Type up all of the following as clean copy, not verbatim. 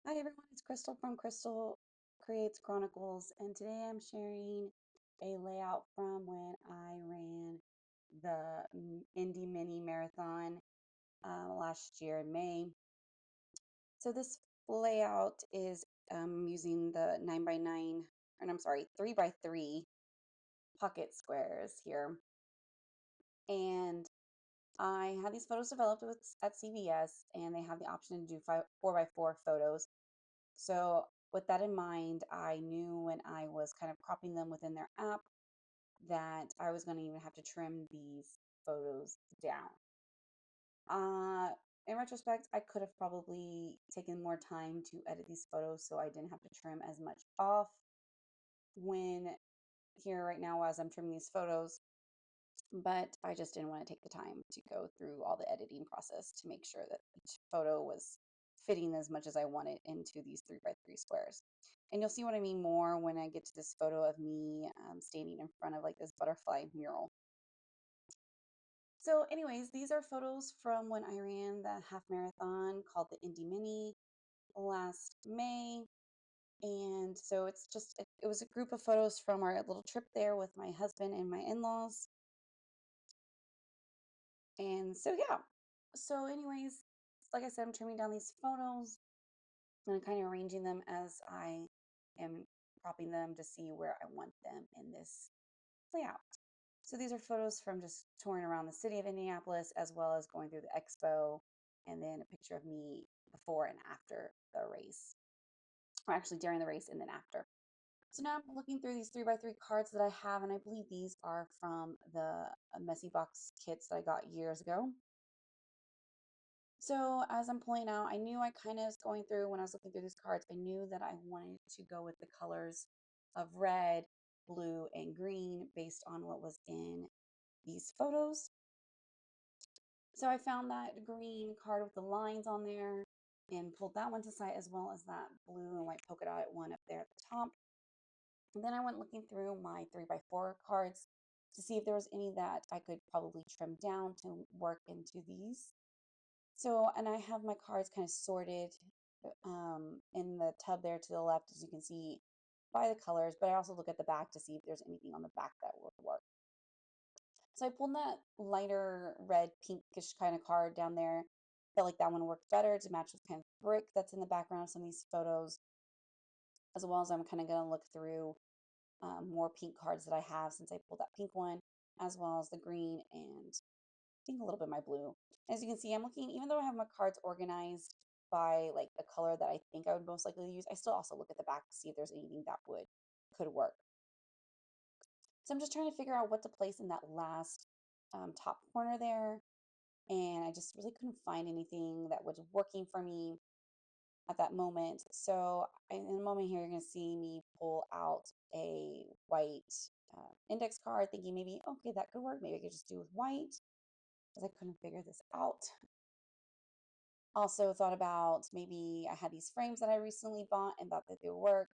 Hi everyone, it's Crystal from Crystal Creates Chronicles, and today I'm sharing a layout from when I ran the Indy Mini Marathon last year in May. So this layout is using the 9x9, and I'm sorry, 3x3 pocket squares here. And I had these photos developed at CVS, and they have the option to do 4x4 photos. So with that in mind, I knew when I was kind of cropping them within their app that I was going to even have to trim these photos down. Uh, in retrospect, I could have probably taken more time to edit these photos so I didn't have to trim as much off when here right now as I'm trimming these photos, but I just didn't want to take the time to go through all the editing process to make sure that each photo was fitting as much as I wanted into these 3x3 squares. And you'll see what I mean more when I get to this photo of me standing in front of like this butterfly mural. So anyways, these are photos from when I ran the half marathon called the Indy Mini last May. And so it was a group of photos from our little trip there with my husband and my in-laws. And so, yeah. So, anyways, like I said, I'm trimming down these photos and kind of arranging them as I am cropping them to see where I want them in this layout. So, these are photos from just touring around the city of Indianapolis as well as going through the expo, and then a picture of me before and after the race, or actually during the race and then after. So now I'm looking through these 3x3 cards that I have, and I believe these are from the Messy Box kits that I got years ago. So as I'm pulling out, I knew I kind of was going through when I was looking through these cards, I knew that I wanted to go with the colors of red, blue, and green based on what was in these photos. So I found that green card with the lines on there and pulled that one to sight as well as that blue and white polka dot one up there at the top. And then I went looking through my 3x4 cards to see if there was any that I could probably trim down to work into these. So, and I have my cards kind of sorted in the tub there to the left, as you can see by the colors, but I also look at the back to see if there's anything on the back that would work. So I pulled that lighter red pinkish kind of card down there. Felt like that one worked better to match the kind of brick that's in the background of some of these photos, as well as I'm kind of going to look through more pink cards that I have since I pulled that pink one, as well as the green and I think a little bit of my blue. As you can see, I'm looking, even though I have my cards organized by like the color that I think I would most likely use, I still also look at the back to see if there's anything that could work. So I'm just trying to figure out what to place in that last top corner there. And I just really couldn't find anything that was working for me at that moment. So in a moment here, you're going to see me pull out a white index card, thinking maybe, okay, that could work. Maybe I could just do with white because I couldn't figure this out. Also thought about maybe I had these frames that I recently bought and thought that they would work.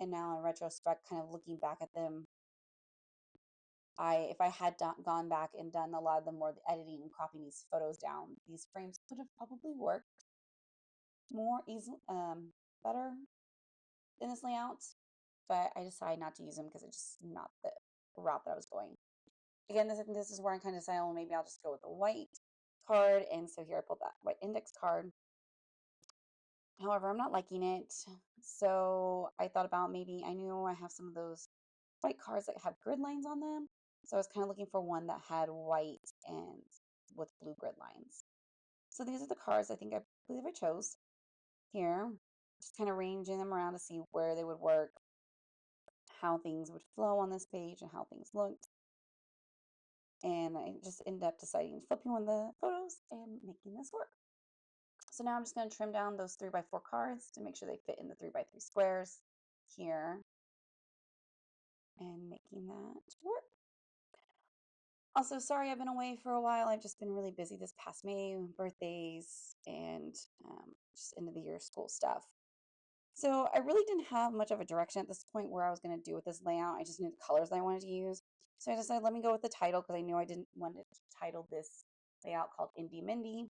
And now in retrospect, kind of looking back at them, if I had gone back and done a lot of the more editing and cropping these photos down, these frames could have probably worked more easily, better in this layout. But I decided not to use them because it's just not the route that I was going. Again, this is where I kind of decided, well, maybe I'll just go with the white card. And so here I pulled that white index card. However, I'm not liking it. So I thought about maybe I knew I have some of those white cards that have grid lines on them. So I was kind of looking for one that had white and with blue grid lines. So these are the cards I believe I chose here. Just kind of arranging them around to see where they would work, how things would flow on this page, and how things looked. And I just ended up deciding flipping one of the photos and making this work. So now I'm just going to trim down those 3x4 cards to make sure they fit in the 3x3 squares here and making that work. Also, sorry I've been away for a while. I've just been really busy this past May, birthdays and just end of the year school stuff. So I really didn't have much of a direction at this point where I was going to do with this layout. I just knew the colors that I wanted to use. So I decided let me go with the title because I knew I didn't want to title this layout called Indy Mindy.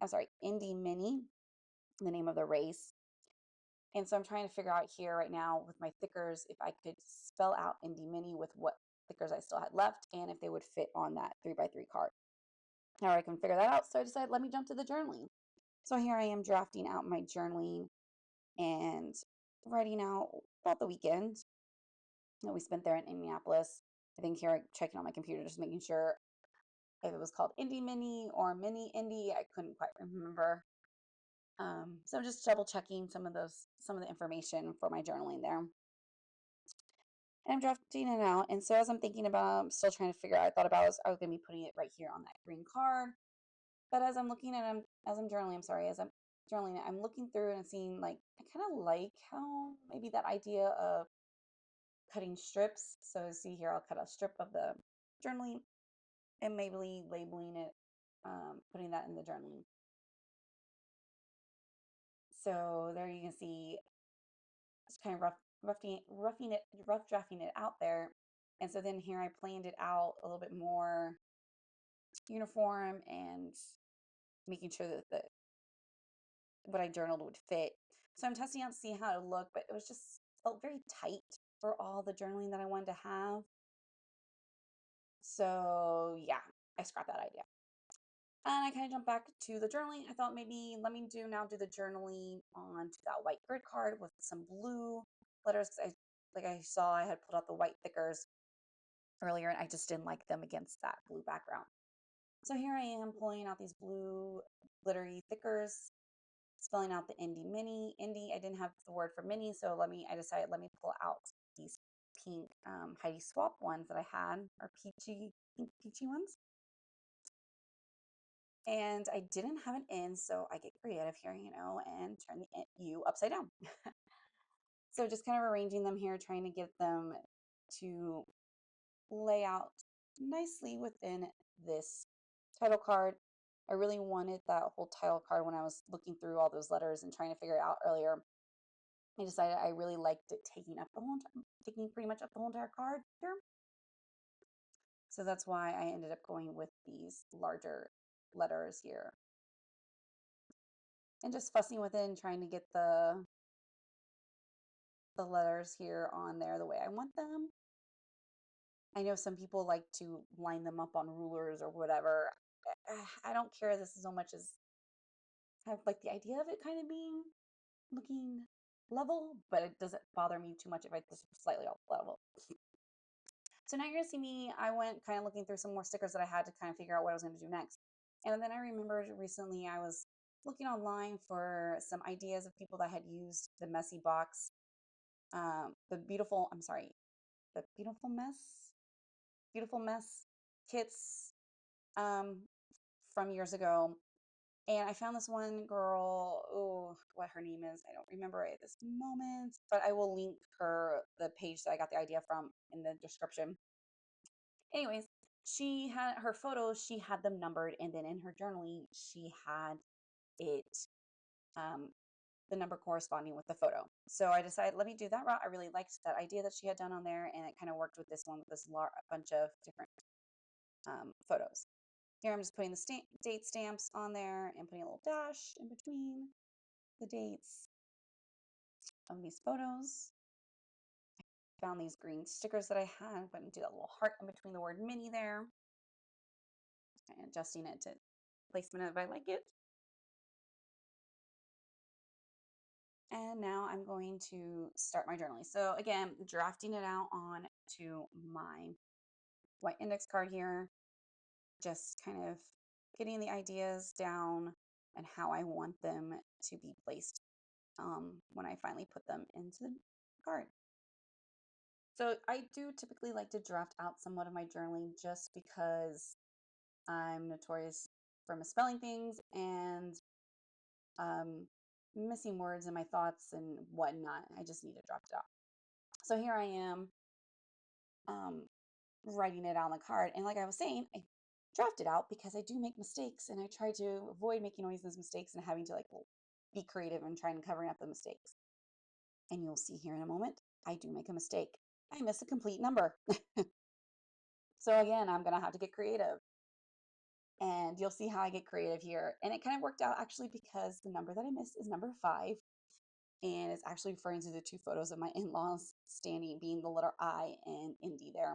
I'm sorry, Indy Mini, the name of the race. And so I'm trying to figure out here right now with my thickers if I could spell out Indy Mini with what thickers I still had left and if they would fit on that 3x3 card. All right, I can figure that out. So I decided, let me jump to the journaling. So here I am drafting out my journaling and writing out about the weekend that we spent there in Indianapolis. I think here I'm checking on my computer, just making sure if it was called Indy Mini or Mini Indy. I couldn't quite remember. So just double checking some of the information for my journaling there. And I'm drafting it out. And so as I'm thinking about, I'm still trying to figure out, I thought about I was going to be putting it right here on that green card. But as I'm looking at as I'm journaling, as I'm journaling it, I'm looking through and seeing like, I kind of like how maybe that idea of cutting strips. So see here, I'll cut a strip of the journaling and maybe labeling it, putting that in the journaling. So there you can see it's kind of rough drafting it out there. And so then here I planned it out a little bit more uniform and making sure that what I journaled would fit. So I'm testing out to see how it would look, but it was just felt very tight for all the journaling that I wanted to have. So yeah, I scrapped that idea. And I kind of jumped back to the journaling. I thought maybe let me do the journaling onto that white grid card with some blue letters because I saw I had pulled out the white thickers earlier and I just didn't like them against that blue background. So here I am pulling out these blue glittery thickers, spelling out the Indy Mini. Indy, I didn't have the word for mini, so I decided let me pull out these pink Heidi Swap ones that I had, or peachy ones. And I didn't have an N, so I get creative here, and turn the U upside down. So just kind of arranging them here, trying to get them to lay out nicely within this title card. I really wanted that whole title card when I was looking through all those letters and trying to figure it out earlier. I decided I really liked it taking pretty much up the whole entire card here. So that's why I ended up going with these larger letters here. And just fussing with it and trying to get the letters here on there the way I want them. I know some people like to line them up on rulers or whatever. I don't care this so much as I like the idea of it kind of looking level, but it doesn't bother me too much if it's slightly off level. So now you're gonna see me, I went kind of looking through some more stickers that I had to kind of figure out what I was gonna do next. And then I remembered recently I was looking online for some ideas of people that had used the messy box, the beautiful mess kits from years ago. And I found this one girl, oh, what her name is, I don't remember at this moment, but I will link the page that I got the idea from in the description. Anyways, she had her photos, she had them numbered, and then in her journaling, she had it, um, the number corresponding with the photo. So I decided, let me do that route. I really liked that idea that she had done on there, and it kind of worked with this one with this bunch of different photos. Here I'm just putting the date stamps on there and putting a little dash in between the dates of these photos. I found these green stickers that I had, but do that little heart in between the word mini there. And adjusting it to placement if I like it. And now I'm going to start my journaling. So again, drafting it out on to my white index card here, just kind of getting the ideas down and how I want them to be placed when I finally put them into the card. So I do typically like to draft out somewhat of my journaling just because I'm notorious for misspelling things and missing words in my thoughts and whatnot. I just need to draft it out. So here I am writing it on the card. And like I was saying, I draft it out because I do make mistakes and I try to avoid making all these mistakes and having to be creative and trying to cover up the mistakes. And you'll see here in a moment, I do make a mistake. I miss a complete number. So again, I'm going to have to get creative. And you'll see how I get creative here. And it kind of worked out actually because the number that I missed is number 5. and it's actually referring to the two photos of my in-laws standing, being the letter I and Indy there.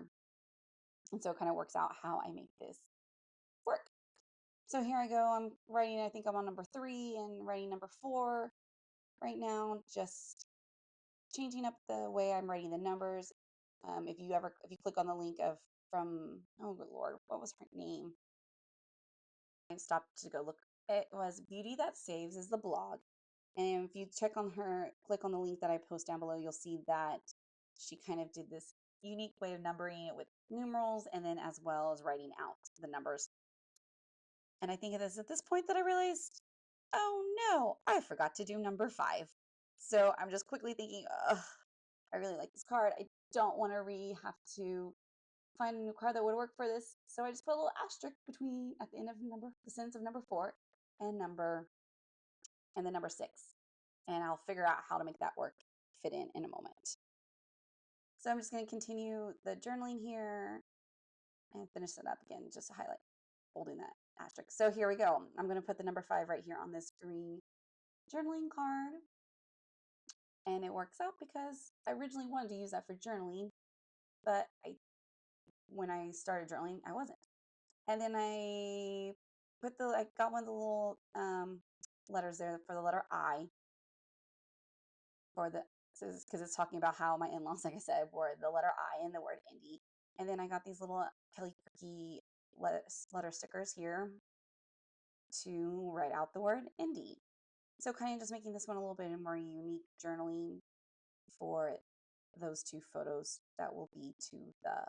And so it kind of works out how I make this work. So here I go. I'm writing, I think I'm on number 3 and writing number 4 right now, just changing up the way I'm writing the numbers. If you click on the link from, oh good Lord, what was her name? I stopped to go look. It was Beauty That Saves is the blog. And if you click on the link that I post down below, you'll see that she kind of did this unique way of numbering it with numerals and then as well as writing out the numbers. And I think it is at this point that I realized, oh no, I forgot to do number 5. So I'm just quickly thinking, ugh, I really like this card. I don't want to have to find a new card that would work for this. So I just put a little asterisk between at the end of the sentence of number 4 and the number 6. And I'll figure out how to make that fit in a moment. So I'm just going to continue the journaling here and finish it up again, just to highlight holding that asterisk. So here we go. I'm going to put the number 5 right here on this green journaling card. And it works out because I originally wanted to use that for journaling, but when I started journaling, I wasn't. And then I got one of the little letters there for the letter I, because it's talking about how my in-laws, like I said, were the letter I in the word Indy. And then I got these little Kelly Cookie letter stickers here to write out the word Indy. So kind of just making this one a little bit more unique journaling for those two photos that will be to the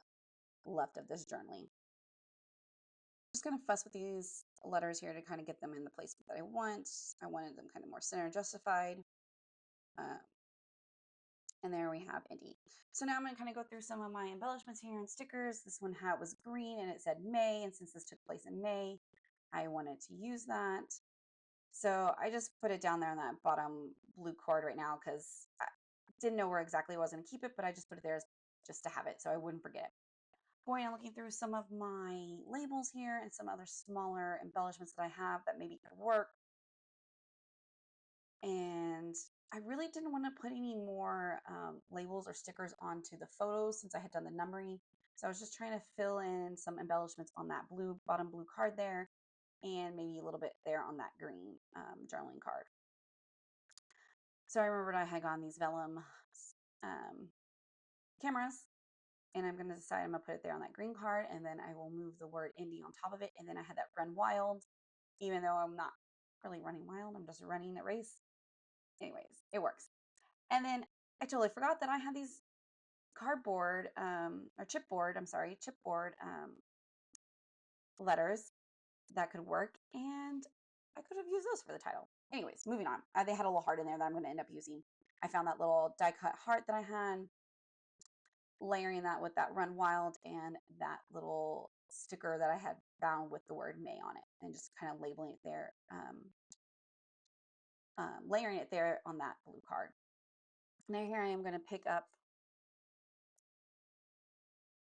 left of this journaling. Just going to fuss with these letters here to kind of get them in the placement that I want. I wanted them kind of more center justified. And there we have Indy. So now I'm going to kind of go through some of my embellishments here and stickers. This one was green and it said May. And since this took place in May, I wanted to use that. So I just put it down there on that bottom blue card right now because I didn't know where exactly I was going to keep it, but I just put it there just to have it so I wouldn't forget it. Going and looking through some of my labels here and some other smaller embellishments that I have that maybe could work. And I really didn't want to put any more labels or stickers onto the photos since I had done the numbering. So I was just trying to fill in some embellishments on that bottom blue card there and maybe a little bit there on that green journaling card. So I remembered I had gotten these vellum cameras, and I'm going to decide I'm going to put it there on that green card, and then I will move the word Indy on top of it. And then I had that run wild, even though I'm not really running wild, I'm just running a race. Anyways, it works. And then I totally forgot that I had these chipboard letters that could work, and I could have used those for the title. Anyways, moving on. They had a little heart in there that I'm going to end up using. I found that little die cut heart that I had, layering that with that run wild and that little sticker that I had bound with the word May on it, and just kind of labeling it there, layering it there on that blue card. Now here I am going to pick up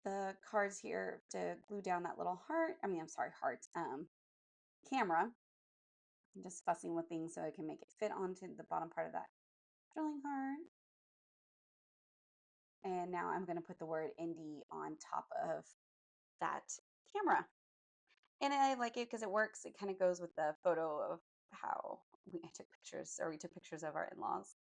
the cards here to glue down that little camera. I'm just fussing with things so I can make it fit onto the bottom part of that drilling card. And now I'm going to put the word Indy on top of that camera. And I like it because it works. It kind of goes with the photo of how we took pictures of our in-laws.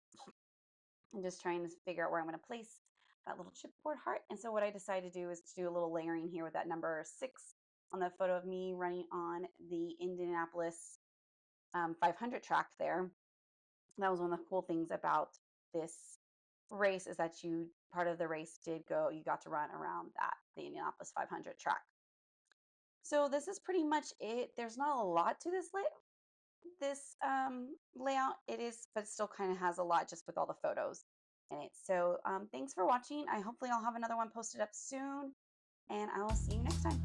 I'm just trying to figure out where I'm going to place that little chipboard heart. And so what I decided to do is to do a little layering here with that number 6 on the photo of me running on the Indianapolis 500 track there. That was one of the cool things about this race, is that part of the race you got to run around the Indianapolis 500 track. So this is pretty much it. There's not a lot to this layout. But it still kind of has a lot just with all the photos in it. So thanks for watching. Hopefully I'll have another one posted up soon, and I will see you next time.